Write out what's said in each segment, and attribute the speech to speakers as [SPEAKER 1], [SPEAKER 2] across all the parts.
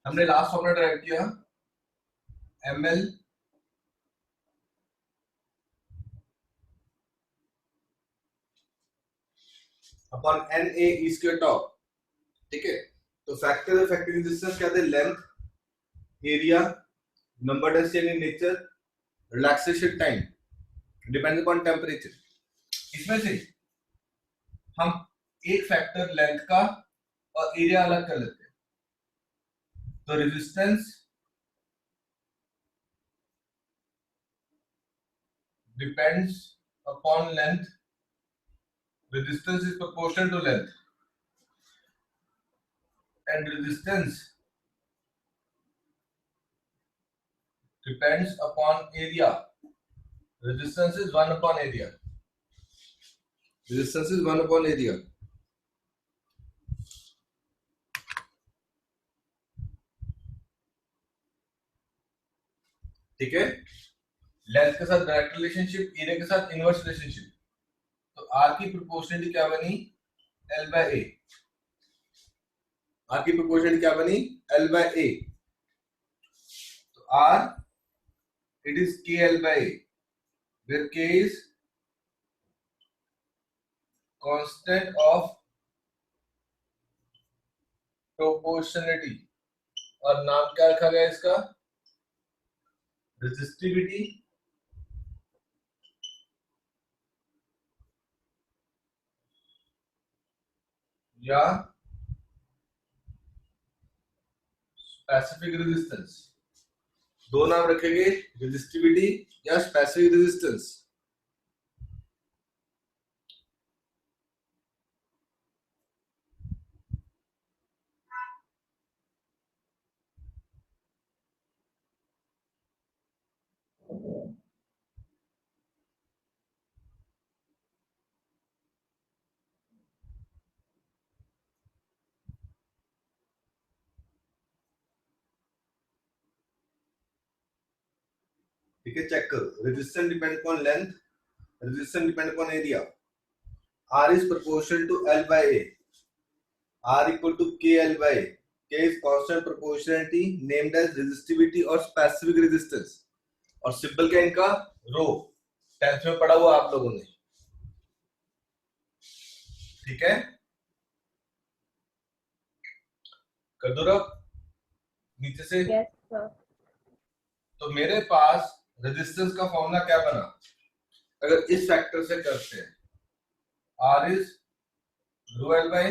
[SPEAKER 1] हमने last formula derive किया ml upon n a e square top. ठीक है, तो फैक्टर इफेक्टिव रेजिस्टेंस क्या थे? Length, area, number density in nature, relaxation time, depends upon temperature. इसमें से हम एक फैक्टर लेंथ का और एरिया अलग कर लेते हैं। तो resistance depends upon length, resistance is proportional to length, and resistance depends upon area. Resistance is 1 upon area. Resistance is 1 upon area. ठीक है, लेंथ के साथ डायरेक्ट रिलेशनशिप, एरिया के साथ इनवर्स रिलेशनशिप। तो आर की प्रोपोर्शनलिटी क्या बनी? L by A. आर की प्रोपोर्शनलिटी क्या बनी? एल बाय ए। तो are it is KL by A, where K is constant of proportionality। और नाम क्या रखा गया इसका? रेजिस्टिविटी या स्पेसिफिक रेजिस्टेंस। दो नाम रखेंगे, रेजिस्टिविटी या स्पेसिफिक रेजिस्टेंस। ठीक है, चेक करो। Resistance depend upon length, resistance depend upon area. R is proportional to L by A. R equal to KL by A. K is constant proportionality named as resistivity और specific resistance। और symbol क्या इनका? रो। 10th में पढ़ा हुआ आप लोगों ने। ठीक है, कर दो रब नीचे से।
[SPEAKER 2] yes sir।
[SPEAKER 1] तो मेरे पास रेजिस्टेंस का फॉर्मूला क्या बना? अगर इस फैक्टर से करते हैं, R is rho L by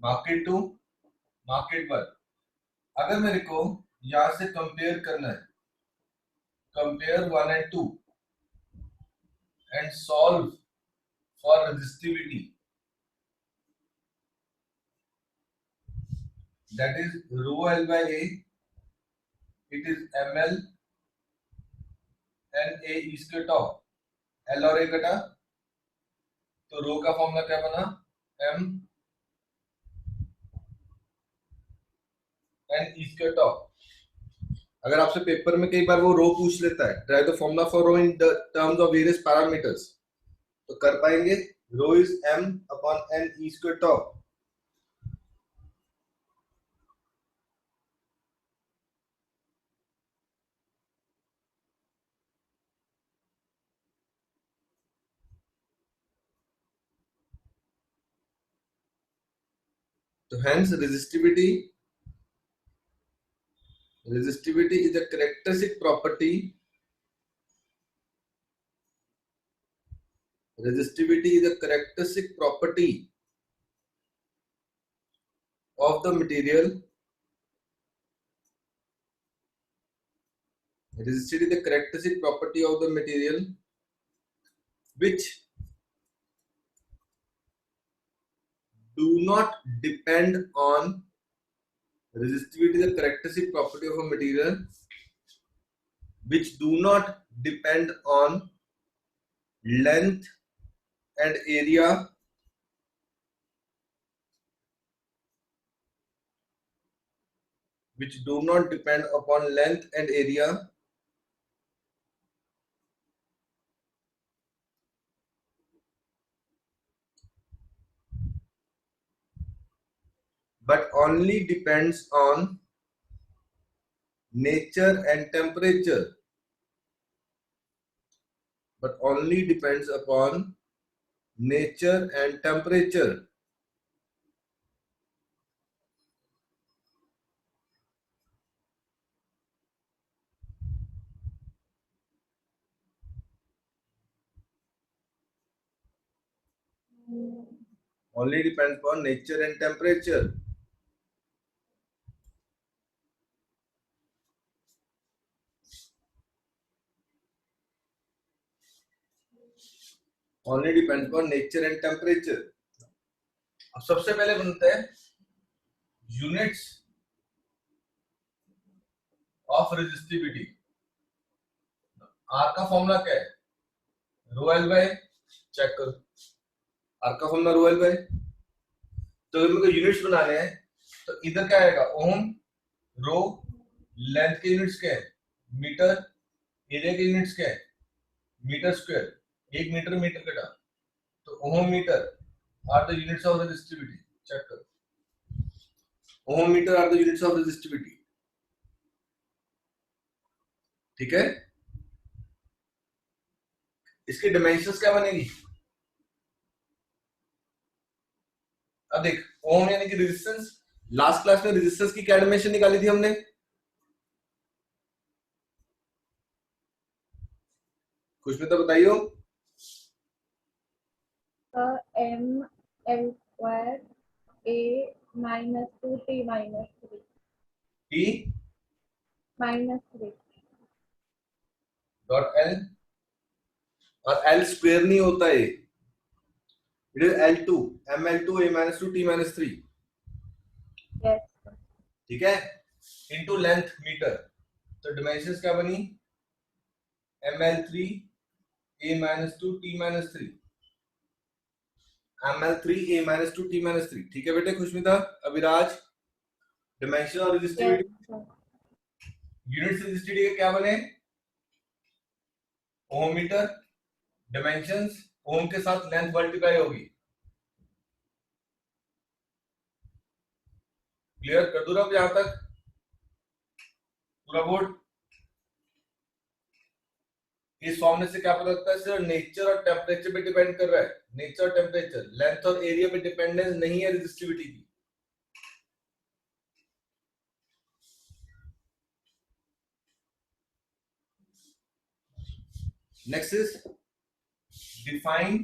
[SPEAKER 1] market 2 market 1। अगर मेरे को यहां से कंपेयर करना है, compare 1 and 2 and solve for resistivity, that is rho L by A, it is ml and A is के टॉप, L और A कटा, तो रो का फॉर्मूला क्या बना? m and is के टॉप। अगर आपसे पेपर में कई बार वो रो पूछ लेता है, try the formula for rho in terms of various parameters, तो कर पाएंगे? Rho is m upon n is के टॉप। तो hence resistivity is a characteristic property. Resistivity is a characteristic property of the material. Resistivity is the characteristic property of the material which do not depend on resistivity is the characteristic property of a material which do not depend on length and area which do not depend upon length and area but only depends on nature and temperature, but only depends upon nature and temperature. Only depends upon nature and temperature. Only depends upon nature and temperature. अब सबसे पहले बनते हैं units of resistivity. R का formula क्या है? Rho L bye, check करो. Are का फॉर्मूला रो एल बाय. तो अगर मुझे यूनिट्स बनाने हैं तो इधर क्या आएगा? ओम. रो लेंथ के यूनिट्स क्या है? मीटर. एरिया के यूनिट्स क्या है? Metre square. 1 मीटर मीटर कटा, तो ohm metre are the units of resistivity. Check करो. Ohm metre are the units of resistivity. ठीक है. इसकी डायमेंशंस क्या बनेगी? अब देख, ओम यानी कि रेजिस्टेंस. लास्ट क्लास में रेजिस्टेंस की क्या डायमेंशन निकाली थी हमने? कुछ में तो बताइयो.
[SPEAKER 2] m l square a minus 2t minus 3.
[SPEAKER 1] t
[SPEAKER 2] minus 3.
[SPEAKER 1] Dot l. और l स्क्वायर नहीं होता है, it is l2 ml2 a minus 2 t minus 3.
[SPEAKER 2] yes.
[SPEAKER 1] ठीक है. Into length metre. तो डायमेंशंस क्या बनी? ml3 a minus 2 t minus 3. ml3 a minus 2 t minus 3. ठीक है बेटे. खुशमिता, अभिराज, डायमेंशन और रेजिस्टिविटी. यूनिट्स रेजिस्टिविटी के क्या बने? ओम मीटर. डायमेंशंस ओम के साथ लेंथ मल्टीप्लाई होगी. क्लियर कर दूं अब यहां तक पूरा बोर्ड? इस फॉर्मूले से क्या पता लगता है? सिर्फ नेचर और टेम्परेचर पे डिपेंड कर रहा है. नेचर और टेम्परेचर, लेंथ और एरिया पे डिपेंडेंस नहीं है रेजिस्टिविटी की. Next is define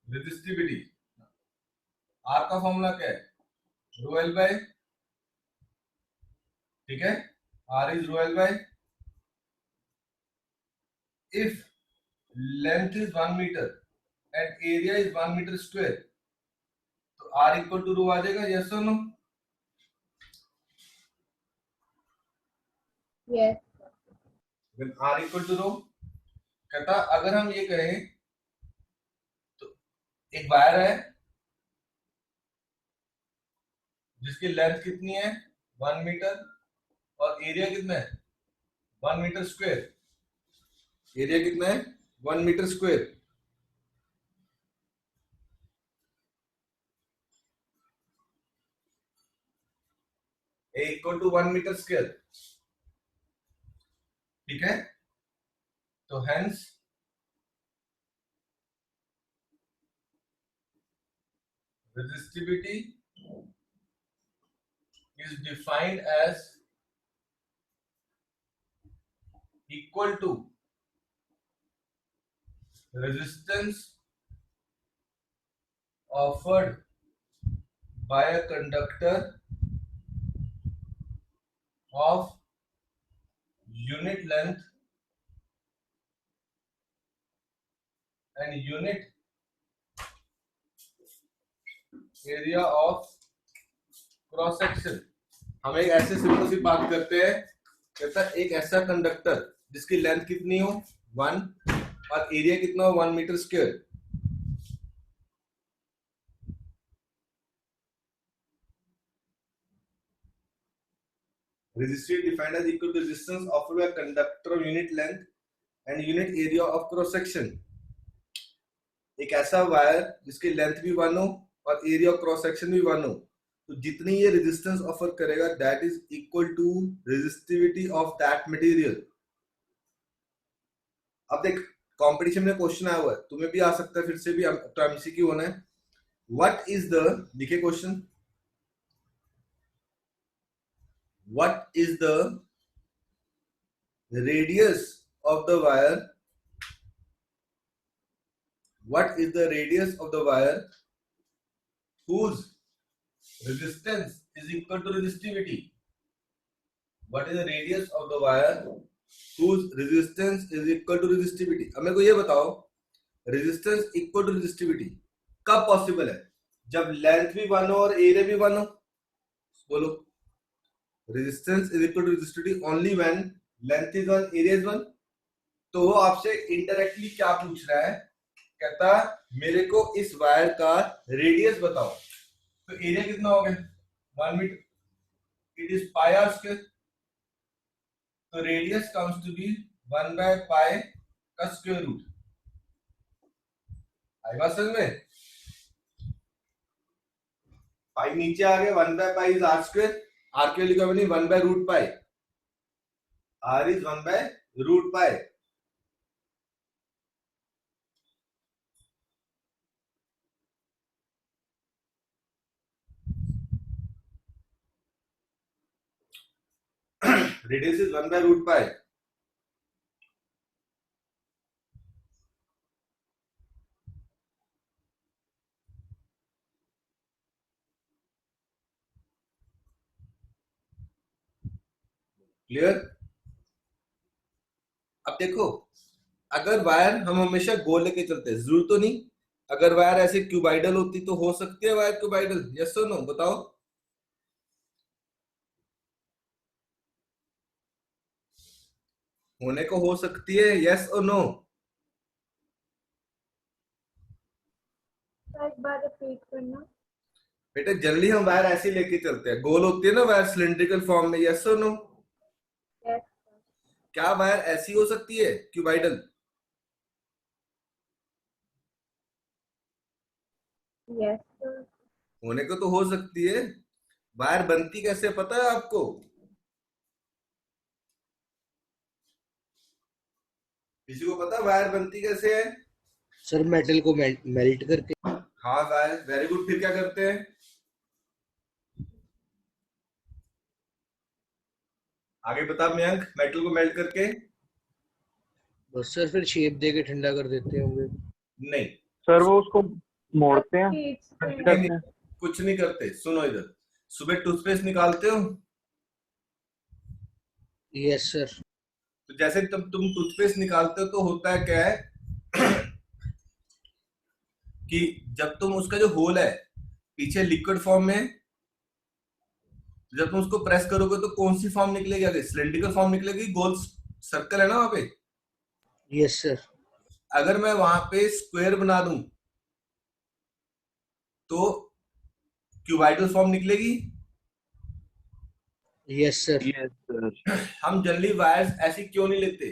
[SPEAKER 1] resistivity. R का फॉर्मूला क्या है? Rho L by. ठीक है. R is rho L by. If length is 1 metre and area is 1 metre square, तो आर इक्वल टू रो आ जाएगा. यस और no?
[SPEAKER 2] yes.
[SPEAKER 1] When r equal to rho, कहता अगर हम ये करें तो एक वायर है जिसकी लेंथ कितनी है? 1 मीटर और एरिया कितना है? 1 मीटर स्क्वायर. एरिया कितना है? 1 metre square. A equal to 1 metre square. ठीक है. तो hence resistivity is defined as equal to resistance offered by a conductor of unit length and unit area of cross section. हम एक ऐसे simple सी बात करते हैं, कहता है एक ऐसा कंडक्टर जिसकी लेंथ कितनी हो 1 और एरिया कितना हो 1 metre square. Resistivity defined as equal to resistance offered by a conductor of unit length and unit area of cross section. एक ऐसा वायर जिसकी लेंथ भी 1 हो और एरिया ऑफ क्रॉस सेक्शन भी 1 हो, तो जितनी ये रेजिस्टेंस ऑफर करेगा that is equal to resistivity of that material. अब देख, कंपटीशन में क्वेश्चन आया हुआ है, तुम्हें भी आ सकता है, फिर से भी तो एमसीक्यू होना है। व्हाट इज द, लिखे question, what is the radius of the wire, what is the radius of the wire whose resistance is equal to resistivity? What is the radius of the wire whose resistance is equal to resistivity? अब मेरे को ये बताओ, resistance equal to resistivity कब possible है? जब length भी 1 हो और एरिया भी 1 हो। बोलो, resistance is equal to resistivity only when length is 1, area is 1। तो वो आपसे इनडायरेक्टली क्या पूछ रहा है, कहता मेरे को इस वायर का रेडियस बताओ। तो एरिया कितना हो गया 1 metre, it is pi r square, तो radius comes to be 1 by pi का स्क्वायर रूट। आई बात समझ में? पाई नीचे आ गया, 1 by pi is R square, R की वैल्यू क्या बनी 1 by root pi, R is 1 by root pi. Radius is 1 by root pi. Clear? अब देखो, अगर वायर हम हमेशा गोल लेके चलते हैं, जरूर तो नहीं, अगर वायर ऐसे क्यूबाइडल होती तो हो सकती है वायर क्यूबाइडल, यस और नो बताओ। होने को हो सकती है, यस और नो?
[SPEAKER 2] एक बार रिपीट करना।
[SPEAKER 1] बेटा जनरली हम वायर ऐसे लेके चलते हैं, गोल होती है ना वायर सिलिंड्रिकल फॉर्म में, यस और नो?
[SPEAKER 2] यस
[SPEAKER 1] क्या वायर ऐसी हो सकती है क्यूबाइडल?
[SPEAKER 2] Yes sir.
[SPEAKER 1] होने को तो हो सकती है। वायर बनती कैसे पता है आपको? किसी को पता वायर बनती कैसे है?
[SPEAKER 3] सर मेटल को मेल्ट करके।
[SPEAKER 1] हाँ वायर, वेरी गुड। फिर क्या करते हैं? आगे बता मयंक, मेटल को मेल्ट करके?
[SPEAKER 3] बस सर फिर शेप दे के ठंडा कर देते होंगे।
[SPEAKER 1] नहीं
[SPEAKER 4] सर वो उसको मोड़ते हैं,
[SPEAKER 2] खींचते
[SPEAKER 4] क्रश
[SPEAKER 2] हैं।
[SPEAKER 4] करते हैं।
[SPEAKER 1] कुछ नहीं करते, सुनो इधर। सुबह टूथपेस्ट निकालते हो,
[SPEAKER 3] यस सर।
[SPEAKER 1] तो जैसे तुम टूथपेस्ट निकालते हो तो होता है क्या है कि जब तुम उसका जो होल है पीछे लिक्विड फॉर्म में, जब तुम उसको प्रेस करोगे तो कौन सी फॉर्म निकलेगी? आगे सिलिंड्रिकल फॉर्म निकलेगी, गोल सर्कल है ना वहां पे।
[SPEAKER 3] Yes sir.
[SPEAKER 1] अगर मैं वहां पे स्क्वायर बना दूं तो क्यूबाइडल फॉर्म निकलेगी।
[SPEAKER 3] Yes sir.
[SPEAKER 4] Yes sir.
[SPEAKER 1] हम जनरली वायर्स ऐसी क्यों नहीं लेते?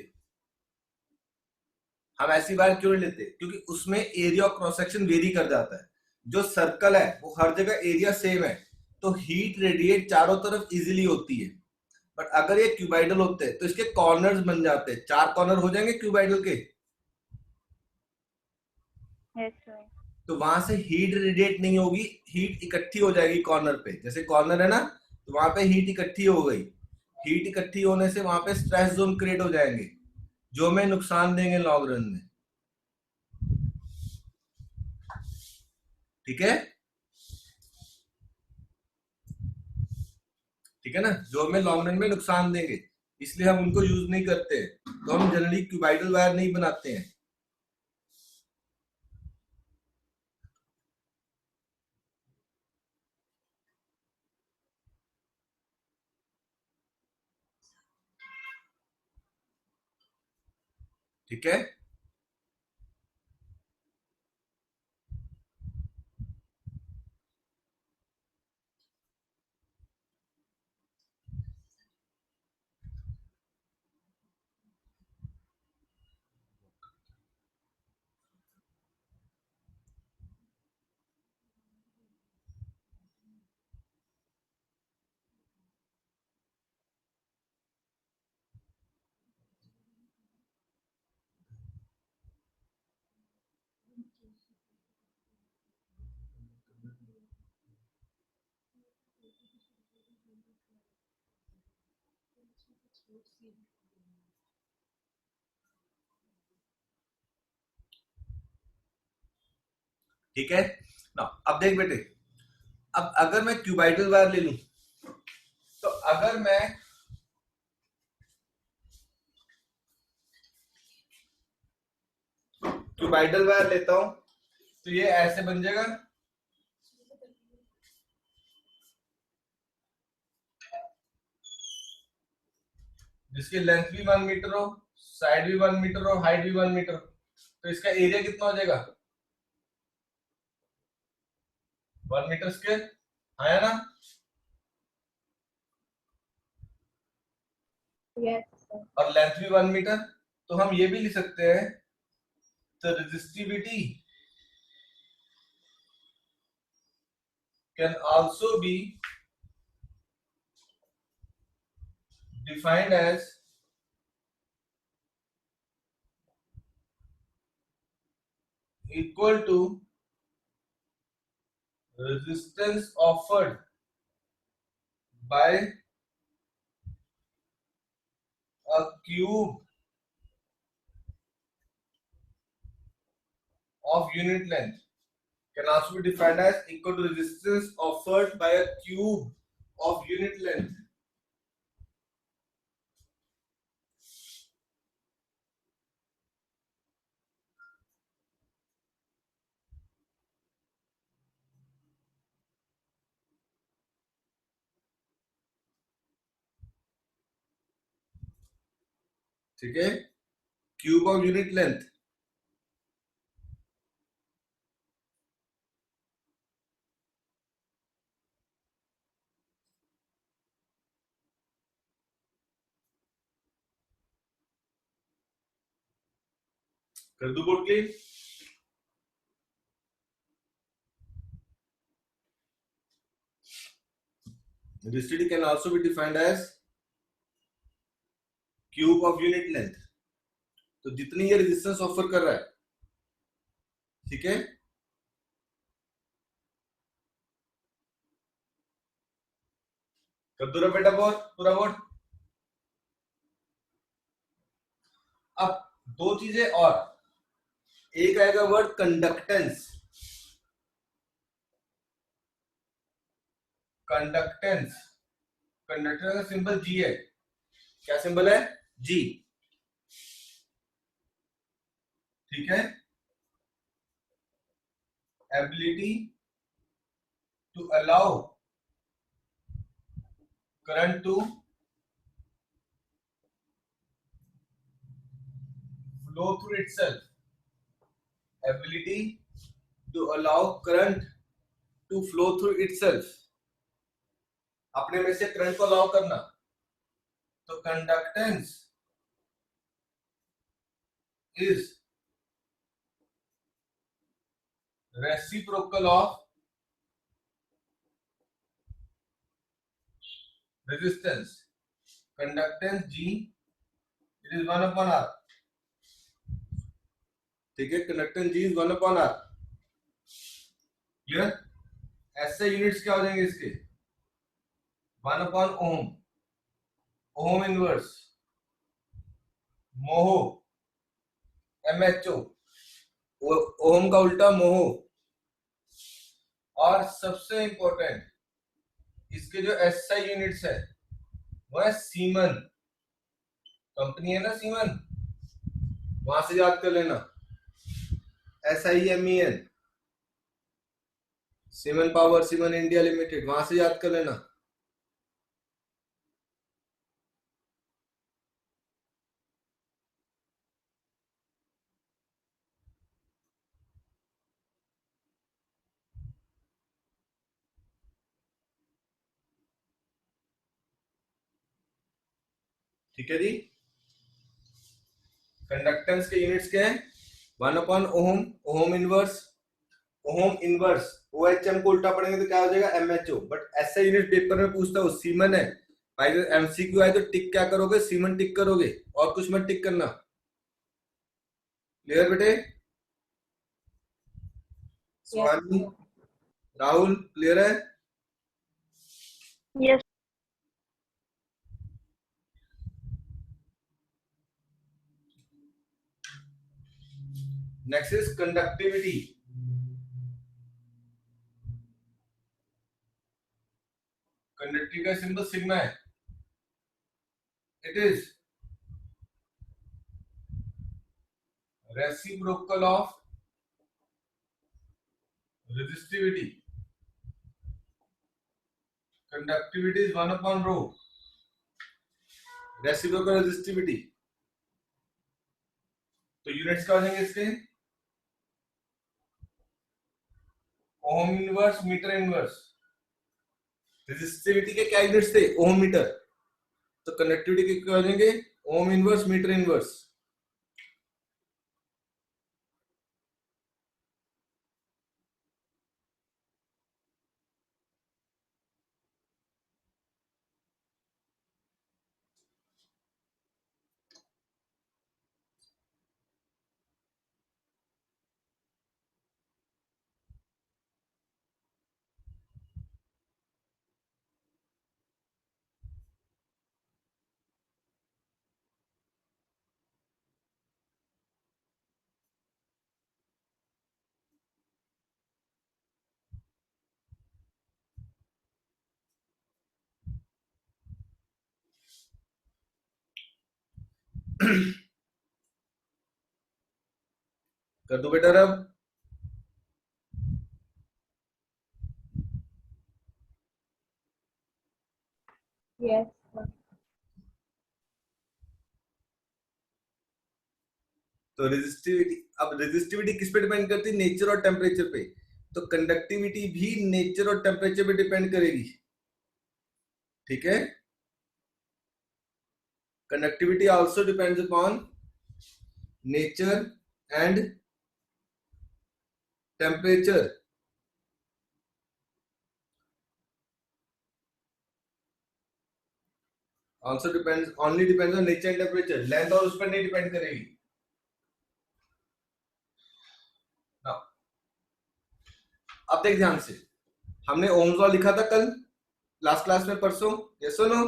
[SPEAKER 1] हम ऐसी वायर क्यों नहीं लेते? क्योंकि उसमें area of cross section very कर जाता है। जो सर्कल है वो हर जगह एरिया सेम है, तो हीट रेडिएट चारों तरफ इजीली होती है। बट अगर ये क्यूबाइडल होते हैं तो इसके कॉर्नर्स बन जाते हैं, 4 कॉर्नर हो जाएंगे क्यूबाइडल के,
[SPEAKER 2] यस सर।
[SPEAKER 1] तो वहां से हीट रेडिएट नहीं होगी, हीट इकट्ठी हो जाएगी कॉर्नर पे। जैसे कॉर्नर है ना, तो वहां पे हीट इकट्ठी हो गई, हीट इकट्ठी होने से वहां पे स्ट्रेस जोन क्रिएट हो जाएंगे जो हमें नुकसान देंगे लॉन्ग रन में। ठीक है? ठीक है ना, जो हमें लॉन्ग रन में नुकसान देंगे, इसलिए हम उनको यूज नहीं करते। तो हम जनरली क्यूबाइडल वायर नहीं बनाते हैं। ठीक है? ठीक है ना। अब देख बेटे, अब अगर मैं क्यूबाइडल वायर ले लूं, तो अगर मैं क्यूबाइडल वायर लेता हूं तो ये ऐसे बन जाएगा, जिसकी लेंथ भी 1 मीटर हो, साइड भी 1 मीटर हो, हाइट भी 1 मीटर हो, तो इसका एरिया कितना हो जाएगा? 1 मीटर स्क्वायर, आया ना?
[SPEAKER 2] Yes, sir.
[SPEAKER 1] और लेंथ भी 1 मीटर, तो हम ये भी लिख सकते हैं, the resistivity can also be defined as equal to resistance offered by a cube of unit length. Can also be defined as equal to resistance offered by a cube of unit length. ठीक है, cube of unit length. कर दो board clean. Resistivity can also be defined as cube of unit length। तो जितनी ये resistance offer कर रहा है, ठीक है, कर दो रे बेटा बोर्ड, पूरा बोर्ड। अब दो चीजें और, एक आएगा वर्ड कंडक्टेंस। कंडक्टेंस, कंडक्टेंस का सिंबल जी है। क्या सिंबल है? जी। ठीक है, ability to allow current to flow through itself, ability to allow current to flow through itself, अपने में से करंट को अलाउ करना। तो conductance is reciprocal of resistance. Conductance G, it is 1/r। ठीक है, conductance G is 1/r। Clear? ऐसे units क्या हो जाएंगे इसके? 1/ओम, ओम इनवर्स, मोहो, MHO, ओम का उल्टा मोहो। और सबसे इंपॉर्टेंट इसके जो SI यूनिट्स है वो है सीमन। कंपनी है ना सीमन, वहां से याद कर लेना, SIMEN, semen power, semen India limited, वहां से याद कर लेना। ठीक है जी, कंडक्टेंस के यूनिट्स क्या है? 1/ओम, ohm inverse, ohm inverse, OHM को उल्टा पढ़ेंगे तो क्या हो जाएगा? MHO। बट ऐसा यूनिट पेपर में पूछता है, सीमन है भाई। MCQ आए तो टिक क्या करोगे? सीमन टिक करोगे, और कुछ मत टिक करना। क्लियर बेटे? स्वामी, राहुल, क्लियर है?
[SPEAKER 2] Yes.
[SPEAKER 1] Next is conductivity. Conductivity का सिंबल सिग्मा है. It is reciprocal of resistivity. Conductivity is 1 upon rho. Reciprocal resistivity. तो यूनिट्स क्या हो जाएंगे इसके? Ohm inverse, metre inverse. Resistivity के क्या यूनिट्स थे? ओम मीटर. तो कंडक्टिविटी के क्या हो जाएंगे? Ohm inverse, metre inverse. कर दो बेटा अब.
[SPEAKER 2] Yes, sir.
[SPEAKER 1] तो रेजिस्टिविटी, अब रेजिस्टिविटी किस पे डिपेंड करती है? नेचर और टेम्परेचर पे. तो कंडक्टिविटी भी नेचर और टेम्परेचर पे डिपेंड करेगी. ठीक है. Conductivity also depends upon nature and temperature. Also depends, only depends on nature and temperature. Length और उस पर नहीं डिपेंड करेगी. अब देख ध्यान से, हमने ओम्स लॉ लिखा था कल लास्ट क्लास में, परसों. ये सुनो,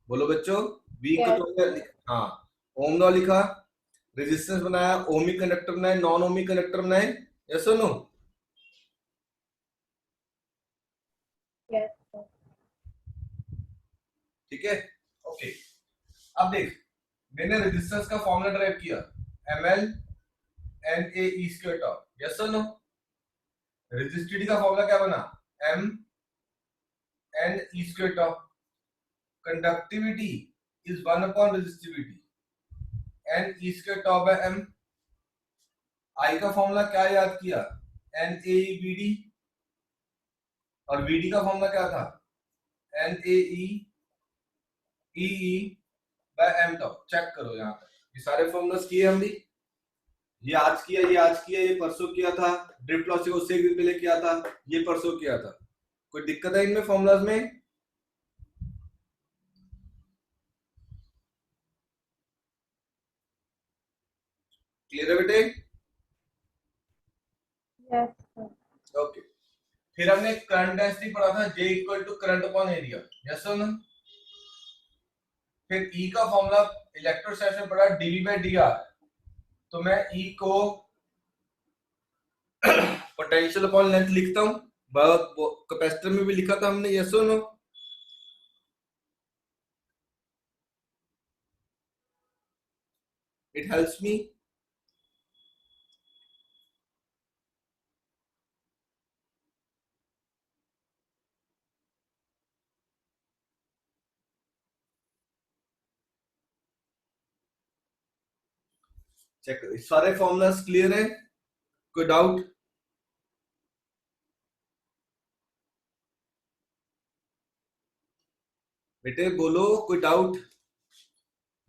[SPEAKER 1] बोलो बच्चों. वी
[SPEAKER 2] Yes.
[SPEAKER 1] हाँ, ओम लॉ लिखा, रेजिस्टेंस बनाया, ओमिक कंडक्टर बनाए, नॉन ओमिक कंडक्टर बनाए. ये सुनो.
[SPEAKER 2] Yes, sir.
[SPEAKER 1] ठीक है. ओके. अब देख, मैंने रेजिस्टेंस का फॉर्मूला ड्राइव किया, ml na e square top. Yes और नो? रेजिस्टिविटी का फॉर्मूला क्या बना? m n e square top. Conductivity is 1 upon resistivity, n e square top है m. I का फॉर्मूला क्या याद किया? n a e b d. और vd का फॉर्मूला क्या था? n a e e e by m top. Check करो यहाँ पे, ये सारे फॉर्मूलास किए हम भी. ये आज किया, ये आज किया, ये परसों किया था. ड्रिफ्ट लॉस को उससे एक दिन पहले किया था, ये परसों किया था. कोई दिक्कत है इनमें फॉर्मूलाज में? क्लियर है बेटे?
[SPEAKER 2] Yes, sir.
[SPEAKER 1] ओके. फिर हमने करंट डेंसिटी पढ़ा था, J equal to current upon area. Yes और नो? फिर E का फॉर्मूला इलेक्ट्रोस्टैटिक्स में पढ़ा, dV बाय dr. तो मैं E को पोटेंशियल अपॉन लेंथ लिखता हूं. कैपेसिटर में भी लिखा था हमने. यस और no? It helps me. Check करो, सारे फॉर्मूलास क्लियर है? कोई डाउट? बेटे बोलो, कोई डाउट?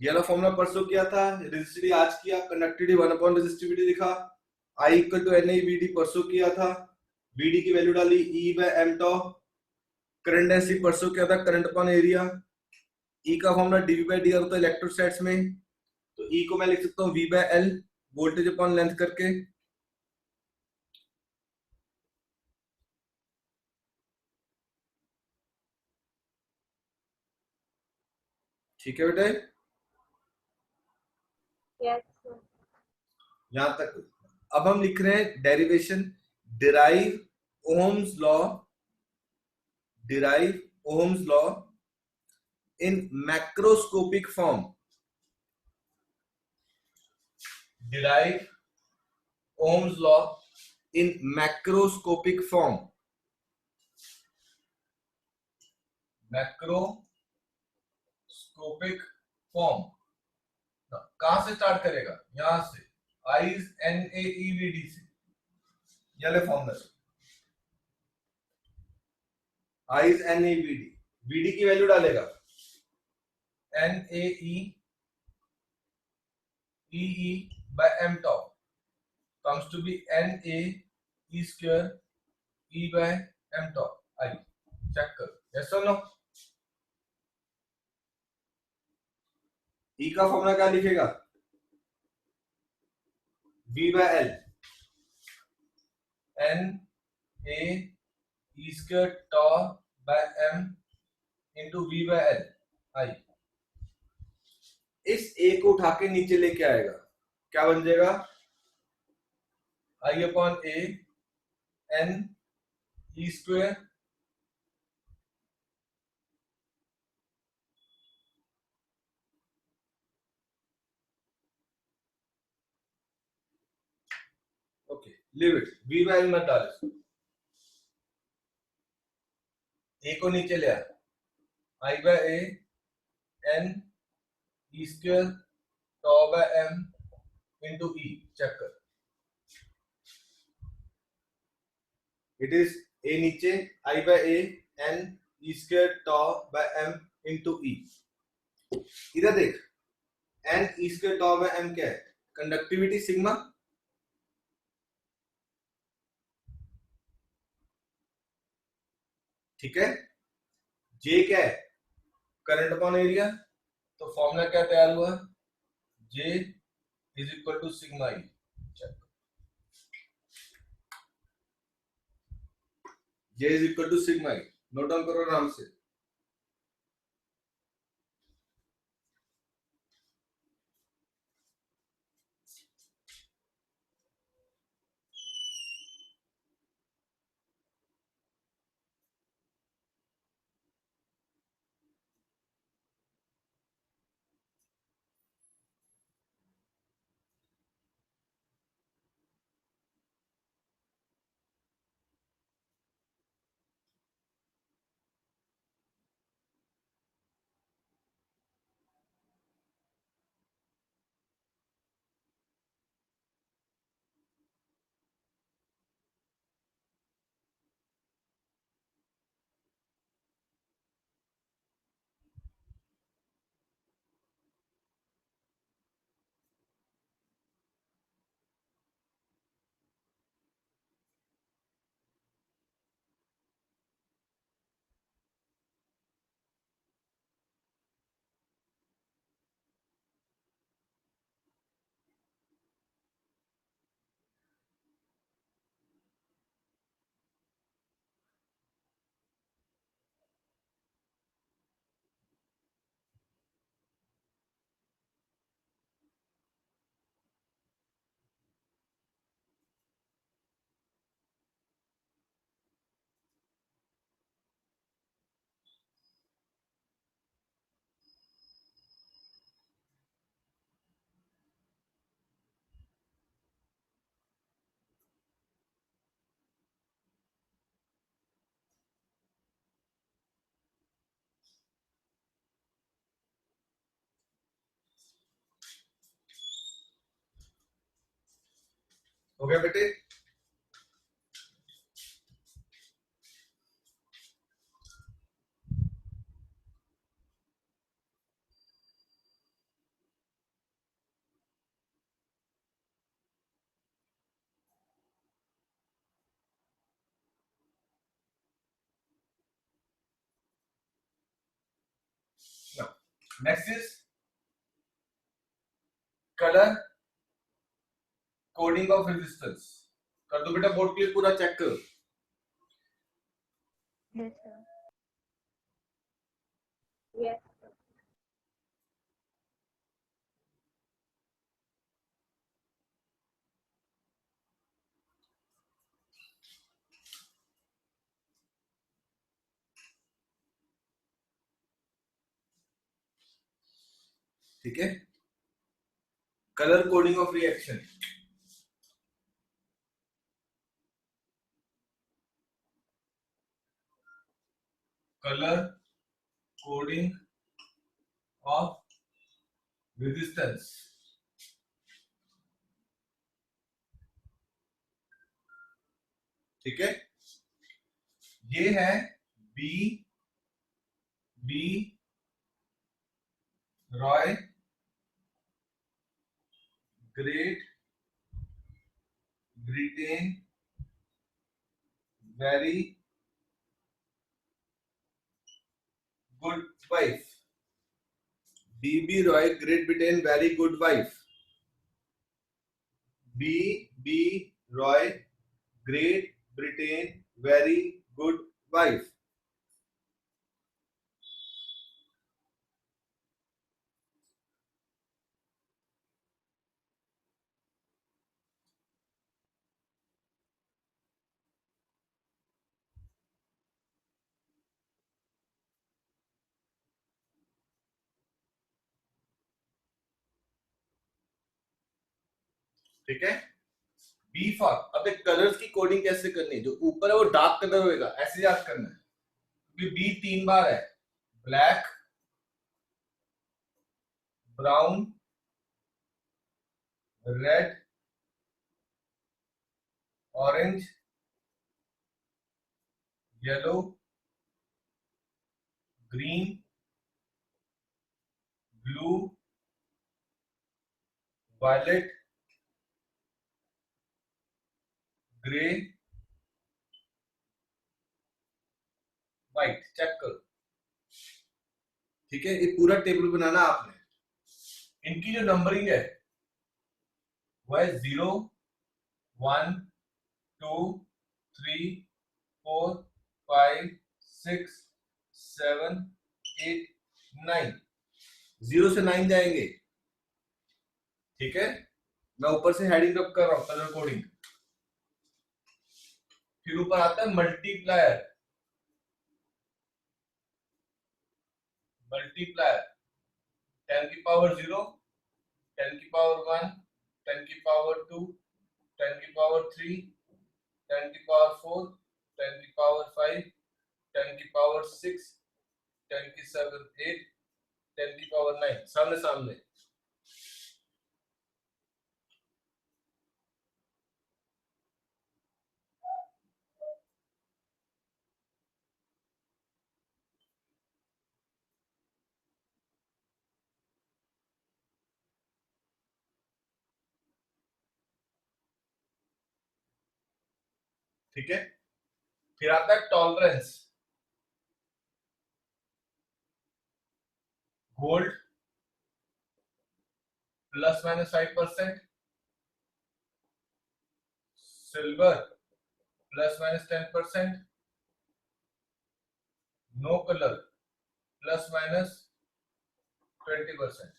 [SPEAKER 1] ये वाला फॉर्मूला परसों किया था, रेजिस्टिविटी आज किया, कंडक्टिविटी 1 अपॉन रेजिस्टिविटी लिखा, I equal to Na Vd परसों किया था, Vd की वैल्यू डाली E by m toe. Current density परसों किया था, करंट अपॉन एरिया. E का फॉर्मूला dV बाय dr होता है इलेक्ट्रोस्टैट्स में. तो E को मैं लिख सकता हूँ V by L, voltage upon length करके. ठीक है बेटे,
[SPEAKER 2] Yes, sir.
[SPEAKER 1] यहां तक। अब हम लिख रहे हैं derivation, derive Ohm's law, derive Ohm's law in macroscopic form, derive Ohm's law in macroscopic form, macroscopic form. कहां से स्टार्ट करेगा? यहां से, आइज NaEVD से, ये ले फॉर्मूला से, आइज NaEVD, VD की वैल्यू डालेगा NaEE by m tau comes to be NaE square E by m tau I। Check करो, यस और नो? E का फॉर्मूला क्या लिखेगा? V by L NaE square tau by m into V by L I। इस A को उठा के नीचे लेके आएगा, क्या बन जाएगा? I upon A N E square okay, leave it, V by L मत डाल, A को नीचे ले आ, I by A N E square tau by m into E, check कर, इट इज A नीचे, I by A N E square tau by m into E। इधर देख, N E square tau by m क्या है? Conductivity sigma, ठीक है। J क्या है? करंट अपॉन एरिया, तो फॉर्मूला क्या तैयार हुआ? J is equal to sigma E। J is equal to sigma E, note down करो आराम से। हो गया बेटे? Next is colour coding of resistance. कर दो बेटा बोर्ड क्लियर, पूरा चेक करो।
[SPEAKER 2] Yes, sir. Yes, sir.
[SPEAKER 1] ठीक है। Colour coding of reaction, colour coding of resistance, ठीक है। ये है B Roy Great Britain very good wife, B Roy Great Britain very good wife, B Roy Great Britain very good wife. ठीक है। B for, अब एक colours की coding कैसे करनी है, जो ऊपर है वो डार्क कलर होएगा, ऐसे याद करना है, क्योंकि बी 3 बार है, black, brown, red, orange, yellow, green, blue, violet, grey, white. Check करो, ठीक है। ये पूरा टेबल बनाना आपने, इनकी जो नंबरिंग है वो है 0 1 2 3 4 5 6 7 8 9, 0 से 9 जाएंगे, ठीक है। मैं ऊपर से हेडिंग अप कर रहा हूं, कलर कोडिंग। फिर ऊपर आता है मल्टीप्लायर, मल्टीप्लायर 10 की पावर 0, 10 की पावर 1, 10 की पावर 2, 10 की पावर 3, 10 की पावर 4, 10 की पावर 5, 10 की पावर 6, 10 की 7 8, 10 की पावर 9, सामने सामने। ठीक है। फिर आता है tolerance, gold ±5%, silver ±10%, no colour ±20%।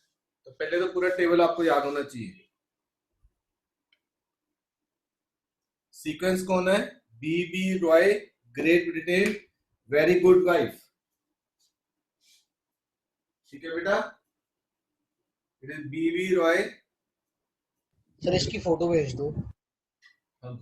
[SPEAKER 1] तो पहले तो पूरा टेबल आपको याद होना चाहिए। सीक्वेंस कौन है, B Roy Great Britain very good wife, ठीक है बेटा। It is B Roy,
[SPEAKER 3] sir इसकी फोटो भेज दो।
[SPEAKER 1] हाँ